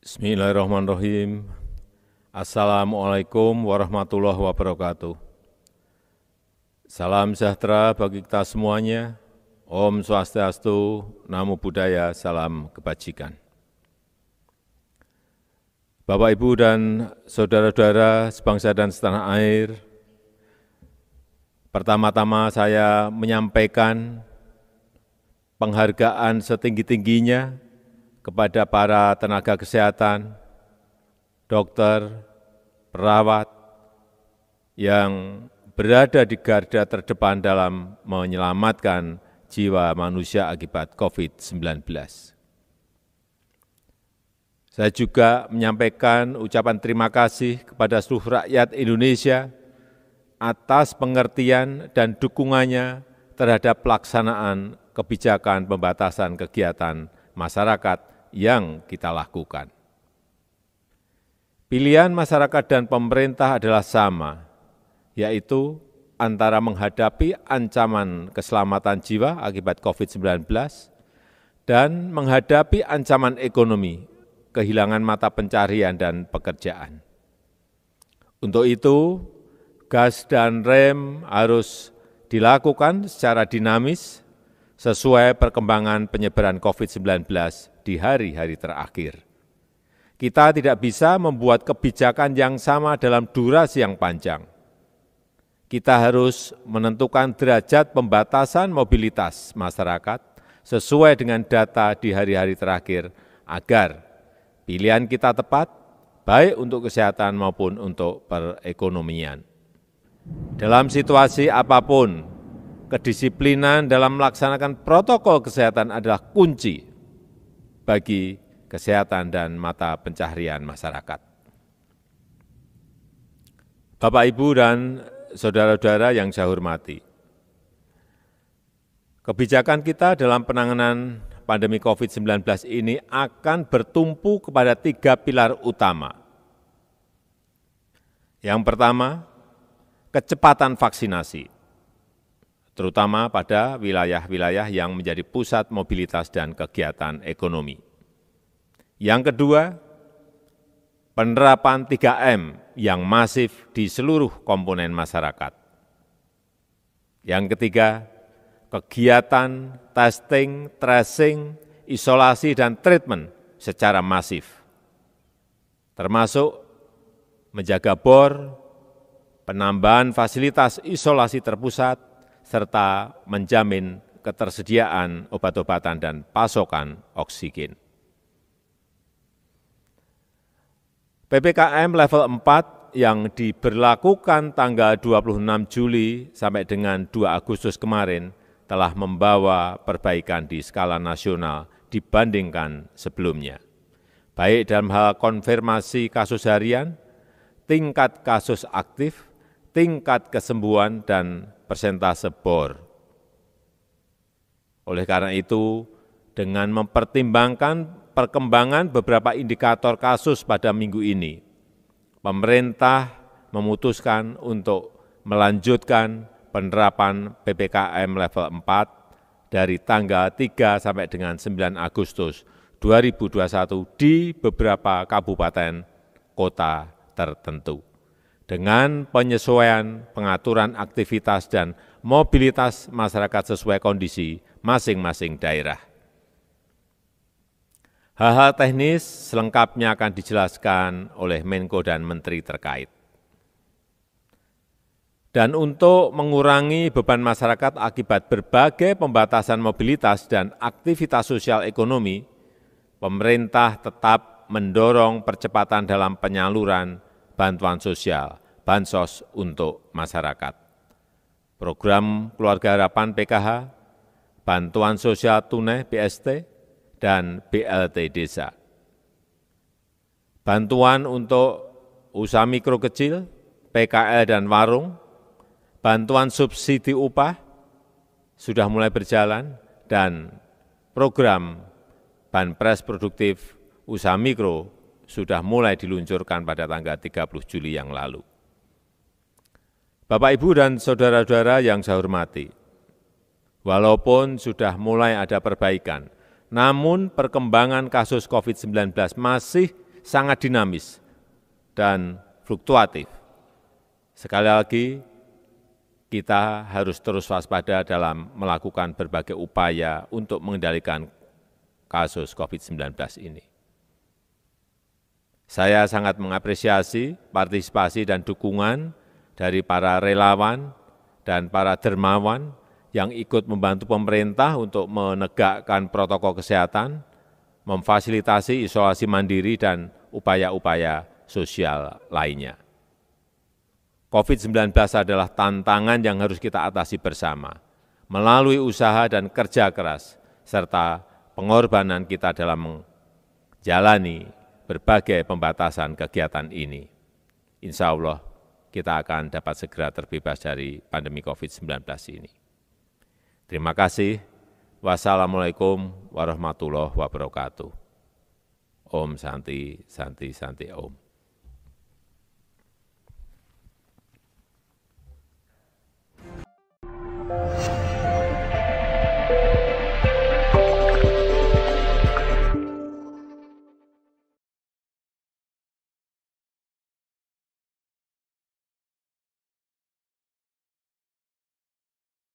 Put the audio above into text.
Bismillahirrahmanirrahim. Assalamualaikum warahmatullahi wabarakatuh. Salam sejahtera bagi kita semuanya. Om Swastiastu, Namo Buddhaya, salam kebajikan. Bapak, Ibu, dan saudara-saudara sebangsa dan setanah air, pertama-tama saya menyampaikan penghargaan setinggi-tingginya kepada para tenaga kesehatan, dokter, perawat yang berada di garda terdepan dalam menyelamatkan jiwa manusia akibat COVID-19. Saya juga menyampaikan ucapan terima kasih kepada seluruh rakyat Indonesia atas pengertian dan dukungannya terhadap pelaksanaan kebijakan pembatasan kegiatan masyarakat yang kita lakukan. Pilihan masyarakat dan pemerintah adalah sama, yaitu antara menghadapi ancaman keselamatan jiwa akibat COVID-19 dan menghadapi ancaman ekonomi, kehilangan mata pencarian dan pekerjaan. Untuk itu, gas dan rem harus dilakukan secara dinamis sesuai perkembangan penyebaran COVID-19 di hari-hari terakhir. Kita tidak bisa membuat kebijakan yang sama dalam durasi yang panjang. Kita harus menentukan derajat pembatasan mobilitas masyarakat sesuai dengan data di hari-hari terakhir agar pilihan kita tepat, baik untuk kesehatan maupun untuk perekonomian. Dalam situasi apapun, kedisiplinan dalam melaksanakan protokol kesehatan adalah kunci bagi kesehatan dan mata pencaharian masyarakat. Bapak, Ibu, dan saudara-saudara yang saya hormati, kebijakan kita dalam penanganan pandemi COVID-19 ini akan bertumpu kepada 3 pilar utama. Yang pertama, kecepatan vaksinasi, terutama pada wilayah-wilayah yang menjadi pusat mobilitas dan kegiatan ekonomi. Yang kedua, penerapan 3M yang masif di seluruh komponen masyarakat. Yang ketiga, kegiatan testing, tracing, isolasi, dan treatment secara masif, termasuk menjaga bor, penambahan fasilitas isolasi terpusat, serta menjamin ketersediaan obat-obatan dan pasokan oksigen. PPKM level 4 yang diberlakukan tanggal 26 Juli sampai dengan 2 Agustus kemarin telah membawa perbaikan di skala nasional dibandingkan sebelumnya, baik dalam hal konfirmasi kasus harian, tingkat kasus aktif, tingkat kesembuhan, dan persentase bor. Oleh karena itu, dengan mempertimbangkan perkembangan beberapa indikator kasus pada minggu ini, pemerintah memutuskan untuk melanjutkan penerapan PPKM level 4 dari tanggal 3 sampai dengan 9 Agustus 2021 di beberapa kabupaten kota tertentu, dengan penyesuaian pengaturan aktivitas dan mobilitas masyarakat sesuai kondisi masing-masing daerah. Hal-hal teknis selengkapnya akan dijelaskan oleh Menko dan Menteri terkait. Dan untuk mengurangi beban masyarakat akibat berbagai pembatasan mobilitas dan aktivitas sosial ekonomi, pemerintah tetap mendorong percepatan dalam penyaluran bantuan sosial, bansos untuk masyarakat. Program Keluarga Harapan PKH, bantuan sosial tunai BST, dan BLT Desa. Bantuan untuk usaha mikro kecil, PKL dan warung, bantuan subsidi upah sudah mulai berjalan, dan program Banpres Produktif Usaha Mikro sudah mulai diluncurkan pada tanggal 30 Juli yang lalu. Bapak, Ibu, dan saudara-saudara yang saya hormati, walaupun sudah mulai ada perbaikan, namun perkembangan kasus COVID-19 masih sangat dinamis dan fluktuatif. Sekali lagi, kita harus terus waspada dalam melakukan berbagai upaya untuk mengendalikan kasus COVID-19 ini. Saya sangat mengapresiasi partisipasi dan dukungan dari para relawan dan para dermawan yang ikut membantu pemerintah untuk menegakkan protokol kesehatan, memfasilitasi isolasi mandiri dan upaya-upaya sosial lainnya. COVID-19 adalah tantangan yang harus kita atasi bersama, melalui usaha dan kerja keras, serta pengorbanan kita dalam menjalani berbagai pembatasan kegiatan ini. Insya Allah kita akan dapat segera terbebas dari pandemi COVID-19 ini. Terima kasih. Wassalamualaikum warahmatullahi wabarakatuh. Om Santi, Santi, Santi Om.